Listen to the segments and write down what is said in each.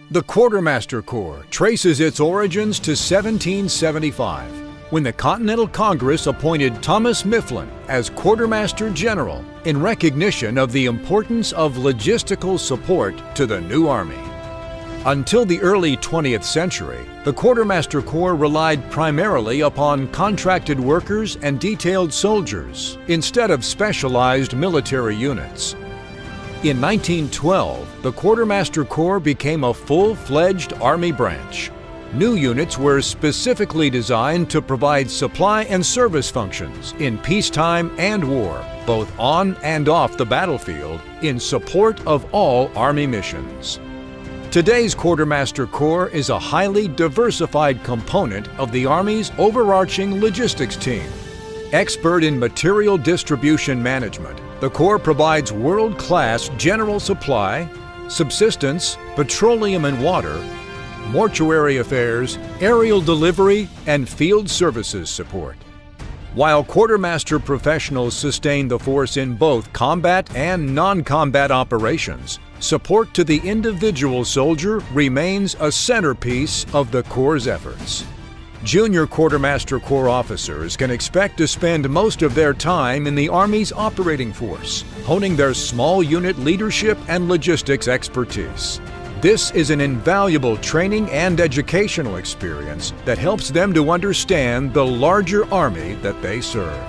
The Quartermaster Corps traces its origins to 1775, when the Continental Congress appointed Thomas Mifflin as Quartermaster General in recognition of the importance of logistical support to the new Army. Until the early 20th century, the Quartermaster Corps relied primarily upon contracted workers and detailed soldiers instead of specialized military units. In 1912, the Quartermaster Corps became a full-fledged Army branch. New units were specifically designed to provide supply and service functions in peacetime and war, both on and off the battlefield, in support of all Army missions. Today's Quartermaster Corps is a highly diversified component of the Army's overarching logistics team. Expert in material distribution management, the Corps provides world-class general supply, subsistence, petroleum and water, mortuary affairs, aerial delivery, and field services support. While Quartermaster professionals sustain the force in both combat and non-combat operations, support to the individual soldier remains a centerpiece of the Corps' efforts. Junior Quartermaster Corps officers can expect to spend most of their time in the Army's operating force, honing their small unit leadership and logistics expertise. This is an invaluable training and educational experience that helps them to understand the larger Army that they serve.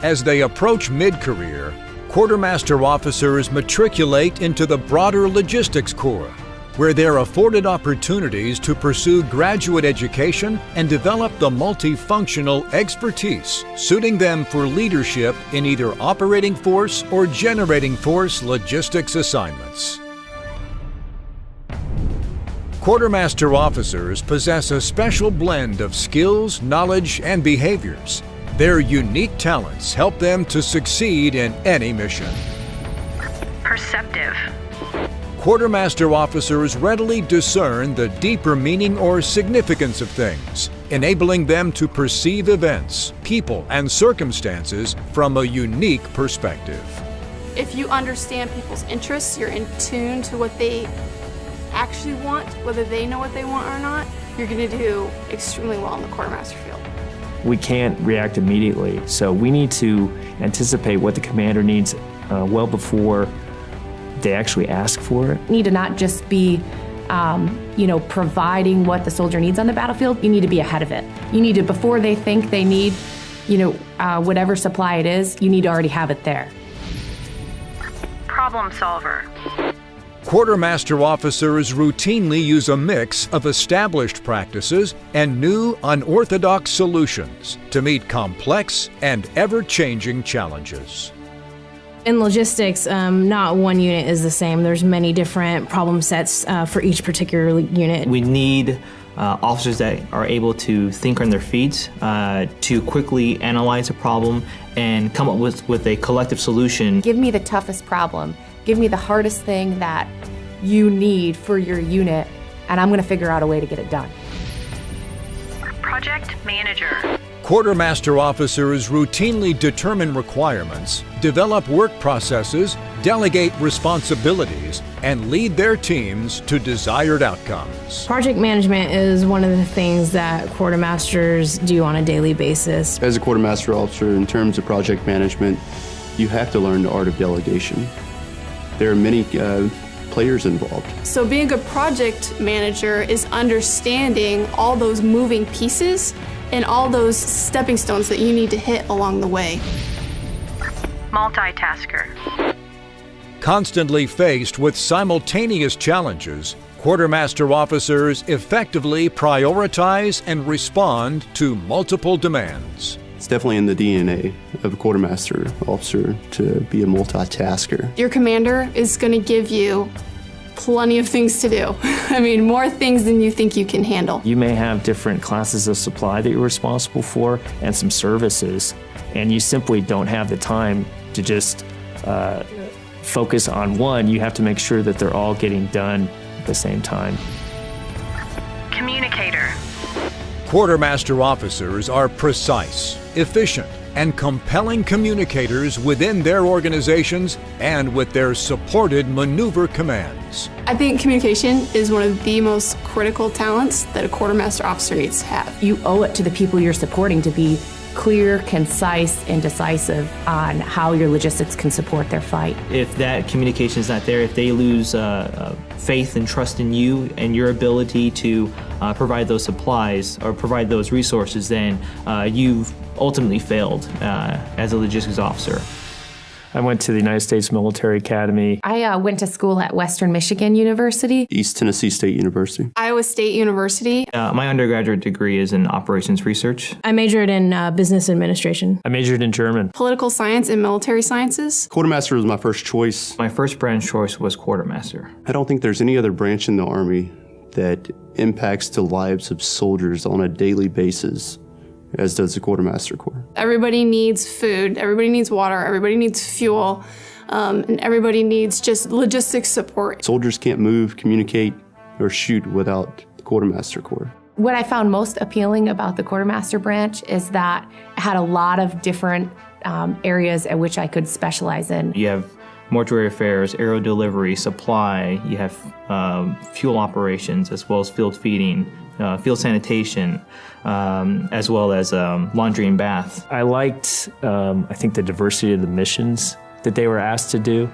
As they approach mid-career, Quartermaster officers matriculate into the broader Logistics Corps, where they're afforded opportunities to pursue graduate education and develop the multifunctional expertise suiting them for leadership in either operating force or generating force logistics assignments. Quartermaster officers possess a special blend of skills, knowledge, and behaviors. Their unique talents help them to succeed in any mission. Perceptive. Quartermaster officers readily discern the deeper meaning or significance of things, enabling them to perceive events, people, and circumstances from a unique perspective. If you understand people's interests, you're in tune to what they actually want, whether they know what they want or not, you're going to do extremely well in the Quartermaster field. We can't react immediately, so we need to anticipate what the commander needs well before they actually ask for it. You need to not just be, providing what the soldier needs on the battlefield. You need to be ahead of it. You need to, before they think they need, whatever supply it is, you need to already have it there. Problem solver. Quartermaster officers routinely use a mix of established practices and new, unorthodox solutions to meet complex and ever-changing challenges. In logistics, not one unit is the same. There's many different problem sets for each particular unit. We need officers that are able to think on their feet, to quickly analyze a problem and come up with a collective solution. Give me the toughest problem. Give me the hardest thing that you need for your unit, and I'm going to figure out a way to get it done. Project manager. Quartermaster officers routinely determine requirements, develop work processes, delegate responsibilities, and lead their teams to desired outcomes. Project management is one of the things that quartermasters do on a daily basis. As a quartermaster officer, in terms of project management, you have to learn the art of delegation. There are many players involved. So being a good project manager is understanding all those moving pieces and all those stepping stones that you need to hit along the way. Multitasker. Constantly faced with simultaneous challenges, Quartermaster officers effectively prioritize and respond to multiple demands. It's definitely in the DNA of a quartermaster officer to be a multitasker. Your commander is going to give you plenty of things to do. I mean, more things than you think you can handle. You may have different classes of supply that you're responsible for and some services, and you simply don't have the time to just focus on one. You have to make sure that they're all getting done at the same time. Communicator. Quartermaster officers are precise, efficient, and compelling communicators within their organizations and with their supported maneuver commands. I think communication is one of the most critical talents that a quartermaster officer needs to have. You owe it to the people you're supporting to be clear, concise, and decisive on how your logistics can support their fight. If that communication is not there, if they lose faith and trust in you and your ability to provide those supplies or provide those resources, then you've ultimately failed as a logistics officer. I went to the United States Military Academy. I went to school at Western Michigan University. East Tennessee State University. Iowa State University. My undergraduate degree is in operations research. I majored in business administration. I majored in German. Political science and military sciences. Quartermaster was my first choice. My first branch choice was Quartermaster. I don't think there's any other branch in the Army that impacts the lives of soldiers on a daily basis as does the Quartermaster Corps. Everybody needs food, everybody needs water, everybody needs fuel, and everybody needs just logistics support. Soldiers can't move, communicate, or shoot without the Quartermaster Corps. What I found most appealing about the Quartermaster branch is that it had a lot of different areas at which I could specialize in. You have mortuary affairs, aero delivery, supply, you have fuel operations, as well as field feeding, field sanitation, as well as laundry and bath. I liked, I think, the diversity of the missions that they were asked to do.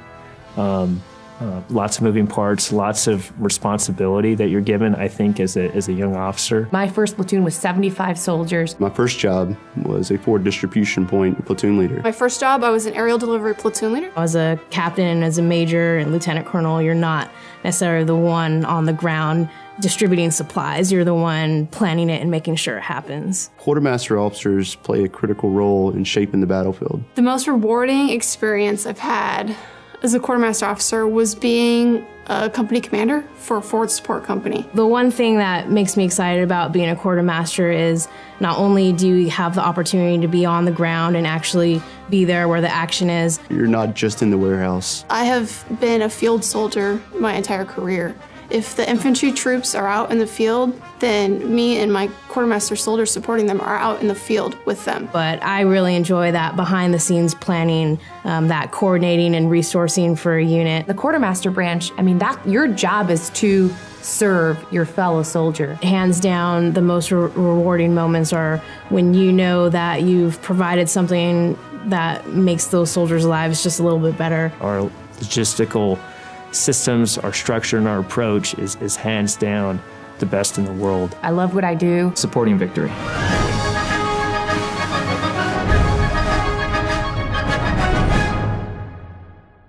Lots of moving parts, lots of responsibility that you're given, I think, as a young officer. My first platoon was 75 soldiers. My first job was a forward distribution point platoon leader. My first job, I was an aerial delivery platoon leader. As a captain and as a major and lieutenant colonel, you're not necessarily the one on the ground distributing supplies. You're the one planning it and making sure it happens. Quartermaster officers play a critical role in shaping the battlefield. The most rewarding experience I've had as a quartermaster officer was being a company commander for a forward support company. The one thing that makes me excited about being a quartermaster is not only do you have the opportunity to be on the ground and actually be there where the action is. You're not just in the warehouse. I have been a field soldier my entire career. If the infantry troops are out in the field, then me and my quartermaster soldiers supporting them are out in the field with them. But I really enjoy that behind the scenes planning, that coordinating and resourcing for a unit. The Quartermaster branch, I mean, your job is to serve your fellow soldier. Hands down, the most rewarding moments are when you know that you've provided something that makes those soldiers' lives just a little bit better. Our logistical systems, our structure, and our approach is hands down the best in the world. I love what I do. Supporting victory.